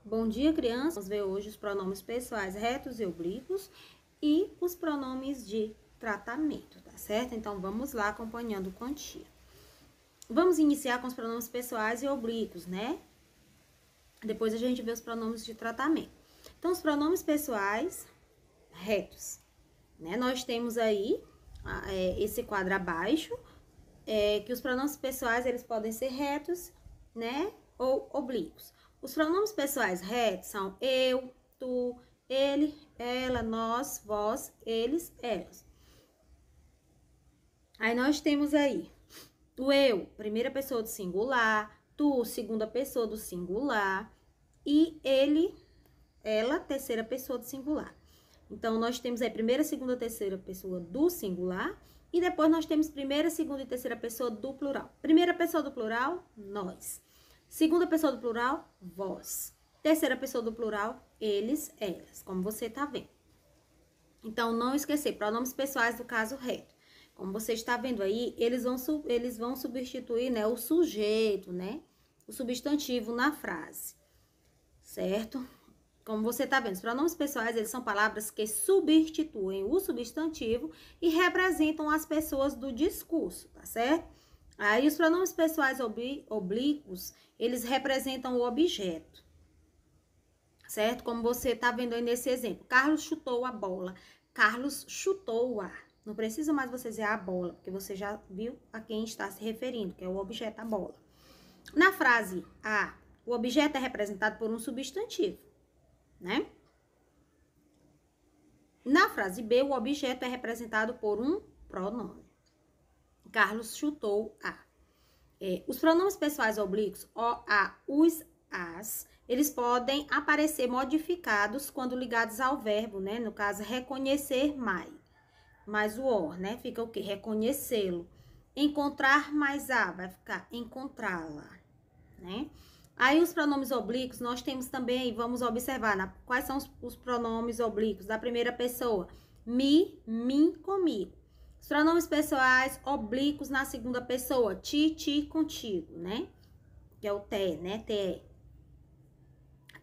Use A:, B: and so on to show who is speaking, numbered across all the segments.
A: Bom dia, crianças. Vamos ver hoje os pronomes pessoais retos e oblíquos e os pronomes de tratamento, tá certo? Então, vamos lá acompanhando quantia. Vamos iniciar com os pronomes pessoais e oblíquos, né? Depois a gente vê os pronomes de tratamento. Então, os pronomes pessoais retos, né? Nós temos aí esse quadro abaixo, que os pronomes pessoais, eles podem ser retos, né? Ou oblíquos. Os pronomes pessoais retos são eu, tu, ele, ela, nós, vós, eles, elas. Aí nós temos aí o eu, primeira pessoa do singular, tu, segunda pessoa do singular, e ele, ela, terceira pessoa do singular. Então, nós temos aí primeira, segunda, terceira pessoa do singular, e depois nós temos primeira, segunda e terceira pessoa do plural. Primeira pessoa do plural, nós. Segunda pessoa do plural, vós. Terceira pessoa do plural, eles, elas, como você tá vendo. Então, não esquecer, pronomes pessoais do caso reto. Como você está vendo aí, eles vão substituir, né, o sujeito, né, o substantivo na frase, certo? Como você está vendo, os pronomes pessoais, eles são palavras que substituem o substantivo e representam as pessoas do discurso, tá certo? Aí, os pronomes pessoais oblíquos, eles representam o objeto, certo? Como você está vendo aí nesse exemplo. Carlos chutou a bola. Carlos chutou-a. Não precisa mais você dizer a bola, porque você já viu a quem está se referindo, que é o objeto, a bola. Na frase A, o objeto é representado por um substantivo, né? Na frase B, o objeto é representado por um pronome. Carlos chutou a. Os pronomes pessoais oblíquos, o, a, os, as, eles podem aparecer modificados quando ligados ao verbo, né? No caso, reconhecer mais o or, né? Fica o quê? Reconhecê-lo. Encontrar mais a, vai ficar encontrá-la, né? Aí, os pronomes oblíquos, nós temos também, vamos observar, quais são os pronomes oblíquos da primeira pessoa. Me, mim, comigo. Os pronomes pessoais oblíquos na segunda pessoa. Ti, contigo, né? Que é o te, né? Te.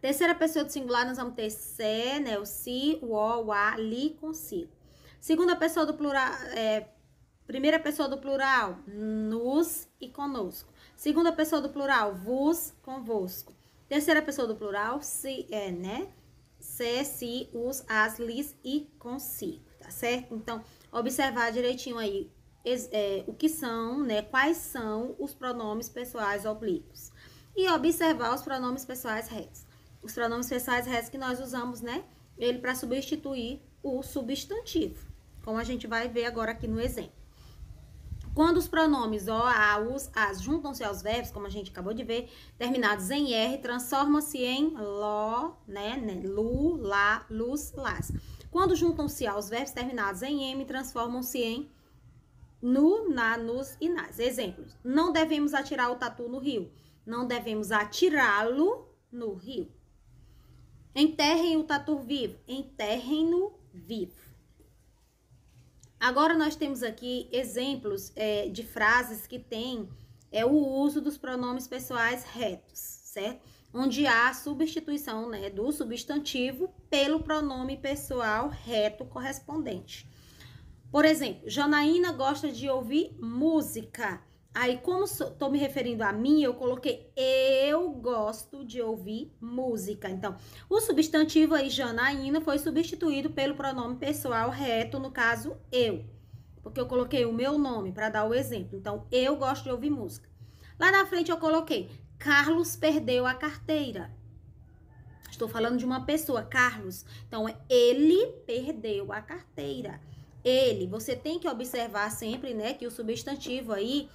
A: Terceira pessoa do singular, nós vamos ter se, né? O si, o a, li, consigo. Segunda pessoa do plural, primeira pessoa do plural, nos e conosco. Segunda pessoa do plural, vos, convosco. Terceira pessoa do plural, se, né? Se, si, os, as, lis e consigo, tá certo? Então, observar direitinho aí o que são, né? Quais são os pronomes pessoais oblíquos. E observar os pronomes pessoais retos. Os pronomes pessoais retos que nós usamos, né? Ele para substituir o substantivo, como a gente vai ver agora aqui no exemplo. Quando os pronomes o, a, os, as juntam-se aos verbos, como a gente acabou de ver, terminados em R, transforma-se em lo, né? Lu, lá, luz, las. Quando juntam-se aos verbos terminados em M, transformam-se em nu, na, nos e nas. Exemplos. Não devemos atirar o tatu no rio. Não devemos atirá-lo no rio. Enterrem o tatu vivo. Enterrem-no vivo. Agora, nós temos aqui exemplos de frases que tem o uso dos pronomes pessoais retos, certo? Onde há a substituição, né, do substantivo pelo pronome pessoal reto correspondente. Por exemplo, Janaína gosta de ouvir música. Aí, como estou me referindo a mim, eu coloquei eu gosto de ouvir música. Então, o substantivo aí, Janaína, foi substituído pelo pronome pessoal reto, no caso, eu. Porque eu coloquei o meu nome para dar o exemplo. Então, eu gosto de ouvir música. Lá na frente eu coloquei, Carlos perdeu a carteira. Estou falando de uma pessoa, Carlos. Então, ele perdeu a carteira. Ele, você tem que observar sempre, né, que o substantivo aí,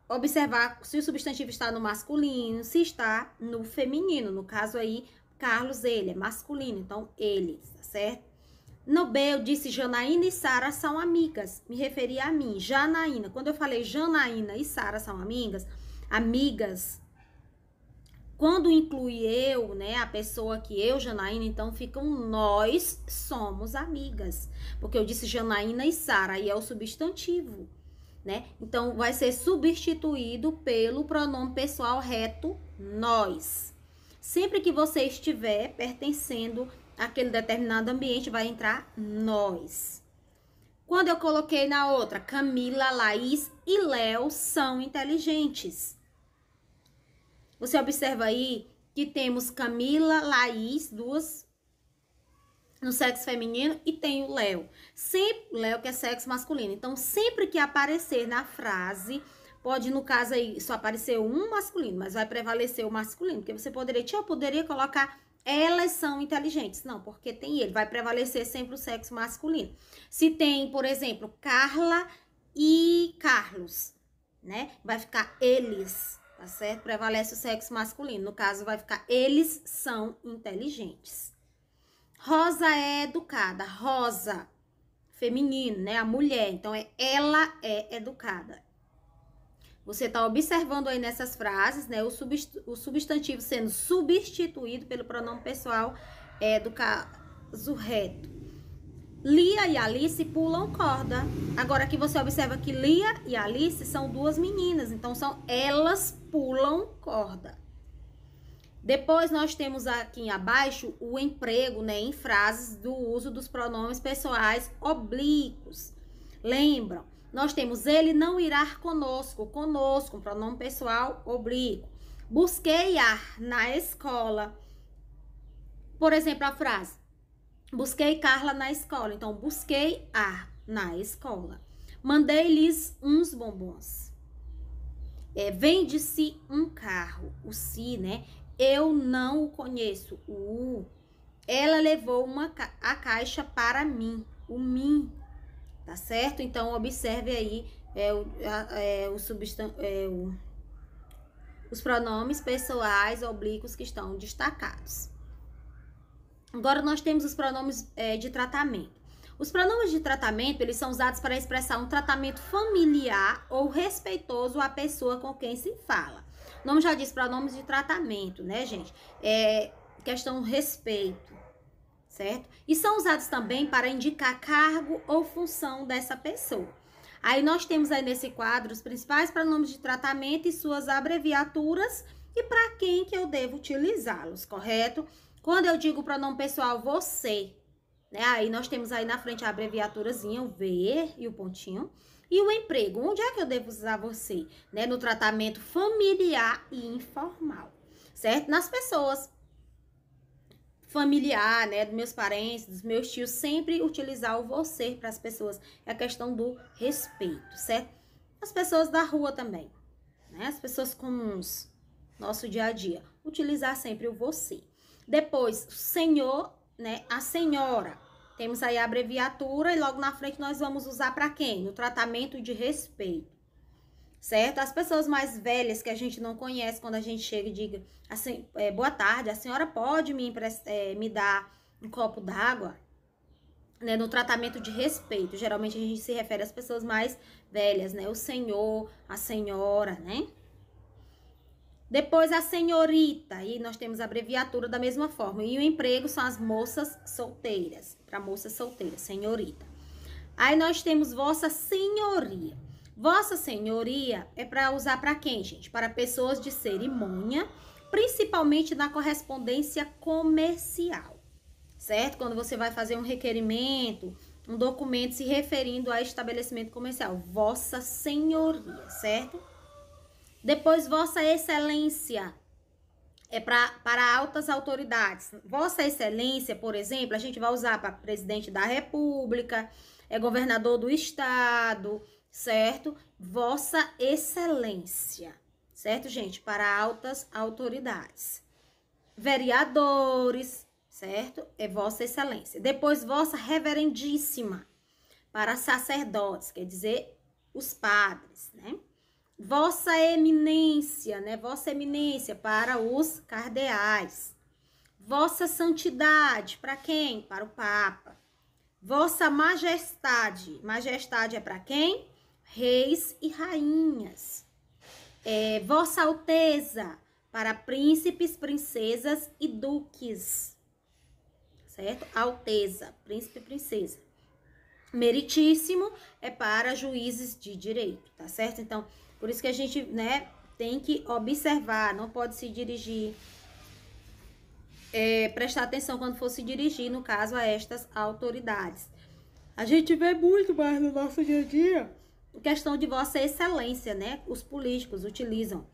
A: observar se o substantivo está no masculino, se está no feminino. No caso aí, Carlos, ele é masculino, então ele, tá certo? No B, eu disse Janaína e Sara são amigas, me referi a mim, Janaína. Quando eu falei Janaína e Sara são amigas, quando inclui eu, né, a pessoa que eu, Janaína, então ficam nós somos amigas. Porque eu disse Janaína e Sara, aí é o substantivo. né? Então, vai ser substituído pelo pronome pessoal reto nós. Sempre que você estiver pertencendo àquele determinado ambiente, vai entrar nós. Quando eu coloquei na outra, Camila, Laís e Léo são inteligentes. Você observa aí que temos Camila, Laís, duas no sexo feminino, e tem o Léo. Sempre, Léo que é sexo masculino. Então, sempre que aparecer na frase, pode, no caso aí, só aparecer um masculino, mas vai prevalecer o masculino. Porque você poderia, eu poderia colocar elas são inteligentes. Não, porque tem ele. Vai prevalecer sempre o sexo masculino. Se tem, por exemplo, Carla e Carlos, né? Vai ficar eles, tá certo? Prevalece o sexo masculino. No caso, vai ficar eles são inteligentes. Rosa é educada. Rosa, feminino, né? A mulher. Então, ela é educada. Você tá observando aí nessas frases, né? O substantivo sendo substituído pelo pronome pessoal do caso reto. Lia e Alice pulam corda. Agora aqui você observa que Lia e Alice são duas meninas. Então, elas pulam corda. Depois, nós temos aqui abaixo o emprego, né, em frases do uso dos pronomes pessoais oblíquos. Lembram? Nós temos ele não irá conosco, um pronome pessoal oblíquo. Busquei ar na escola. Por exemplo, a frase, busquei Carla na escola. Então, busquei ar na escola. Mandei-lhes uns bombons. Vende-se um carro. O se, né? Eu não o conheço. O ela levou a caixa para mim. O mim. Tá certo? Então, observe aí os pronomes pessoais oblíquos que estão destacados. Agora, nós temos os pronomes de tratamento. Os pronomes de tratamento, eles são usados para expressar um tratamento familiar ou respeitoso à pessoa com quem se fala. O nome já diz pronomes de tratamento, né, gente? Questão respeito, certo? E são usados também para indicar cargo ou função dessa pessoa. Aí nós temos aí nesse quadro os principais pronomes de tratamento e suas abreviaturas e para quem que eu devo utilizá-los, correto? Quando eu digo pronome pessoal você, né? Aí nós temos aí na frente a abreviaturazinha, o V e o pontinho. E o emprego, onde é que eu devo usar você? Né? No tratamento familiar e informal, certo? Nas pessoas familiar, né? Dos meus parentes, dos meus tios, sempre utilizar o você para as pessoas. É a questão do respeito, certo? As pessoas da rua também, né? As pessoas comuns, nosso dia a dia. Utilizar sempre o você. Depois, o senhor, né? A senhora. Temos aí a abreviatura e logo na frente nós vamos usar para quem? No tratamento de respeito, certo? As pessoas mais velhas que a gente não conhece, quando a gente chega e diga assim, boa tarde, a senhora pode me dar um copo d'água? Né? No tratamento de respeito, geralmente a gente se refere às pessoas mais velhas, né? O senhor, a senhora, né? Depois a senhorita, aí nós temos a abreviatura da mesma forma. E o emprego são as moças solteiras, para moças solteiras, senhorita. Aí nós temos vossa senhoria. Vossa senhoria é para usar para quem, gente? Para pessoas de cerimônia, principalmente na correspondência comercial, certo? Quando você vai fazer um requerimento, um documento se referindo a estabelecimento comercial. Vossa senhoria, certo? Depois, Vossa Excelência é para altas autoridades. Vossa Excelência, por exemplo, a gente vai usar para presidente da República, governador do estado, certo? Vossa Excelência, certo, gente? Para altas autoridades. Vereadores, certo? É Vossa Excelência. Depois, Vossa Reverendíssima, para sacerdotes, quer dizer, os padres, né? Vossa Eminência, né? Vossa Eminência para os cardeais. Vossa Santidade, para quem? Para o Papa. Vossa Majestade. Majestade é para quem? Reis e rainhas. Vossa Alteza, para príncipes, princesas e duques. Certo? Alteza, príncipe e princesa. Meritíssimo é para juízes de direito, tá certo? Então, por isso que a gente, né, tem que observar, não pode se dirigir, prestar atenção quando for se dirigir, no caso, a estas autoridades. A gente vê muito mais no nosso dia a dia questão de Vossa Excelência, né? Os políticos utilizam,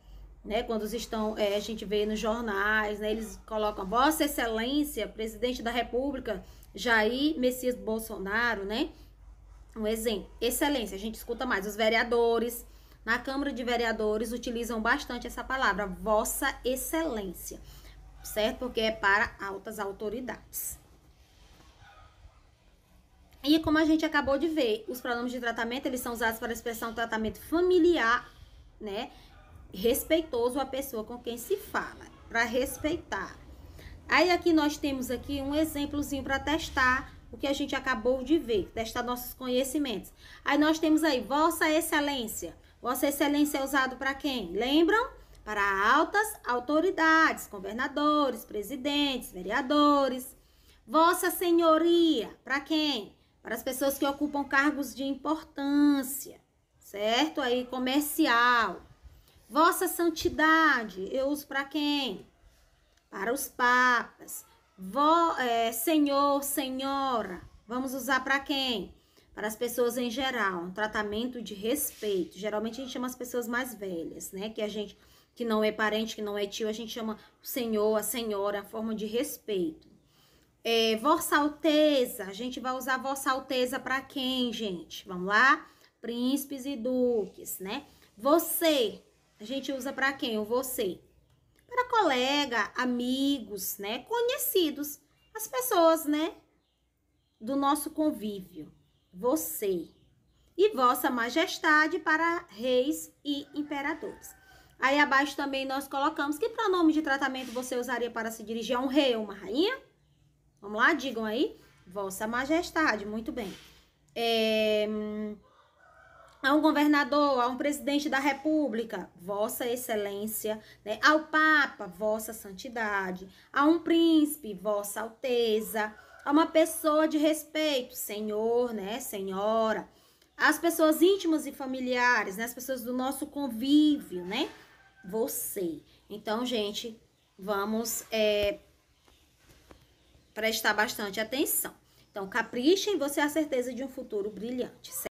A: né? Quando estão, a gente vê nos jornais, né? Eles colocam Vossa Excelência, Presidente da República, Jair Messias Bolsonaro, né? Um exemplo, excelência, a gente escuta mais. Os vereadores, na Câmara de Vereadores, utilizam bastante essa palavra, Vossa Excelência, certo? Porque é para altas autoridades. E como a gente acabou de ver, os pronomes de tratamento, eles são usados para expressar um tratamento familiar, né? Respeitoso à pessoa com quem se fala, para respeitar. Aí aqui nós temos aqui um exemplozinho para testar o que a gente acabou de ver, testar nossos conhecimentos. Aí nós temos aí, Vossa Excelência. Vossa Excelência é usado para quem? Lembram? Para altas autoridades, governadores, presidentes, vereadores. Vossa Senhoria, para quem? Para as pessoas que ocupam cargos de importância, certo? Aí comercial. Vossa Santidade, eu uso para quem? Para os papas. Senhor, senhora, vamos usar para quem? Para as pessoas em geral, um tratamento de respeito. Geralmente a gente chama as pessoas mais velhas, né? Que não é parente, que não é tio, a gente chama o senhor, a senhora, a forma de respeito. Vossa Alteza, a gente vai usar Vossa Alteza para quem, gente? Vamos lá? Príncipes e duques, né? Você, a gente usa para quem? O você. Para colega, amigos, né? Conhecidos, as pessoas, né? Do nosso convívio. Você. E Vossa Majestade para reis e imperadores. Aí abaixo também nós colocamos que pronome de tratamento você usaria para se dirigir a um rei ou uma rainha? Vamos lá, digam aí. Vossa Majestade, muito bem. A um governador, a um presidente da república, Vossa Excelência, né? Ao Papa, Vossa Santidade, a um príncipe, Vossa Alteza, a uma pessoa de respeito, Senhor, né? Senhora, as pessoas íntimas e familiares, né? As pessoas do nosso convívio, né? Você. Então, gente, vamos prestar bastante atenção. Então, caprichem, você é a certeza de um futuro brilhante, certo?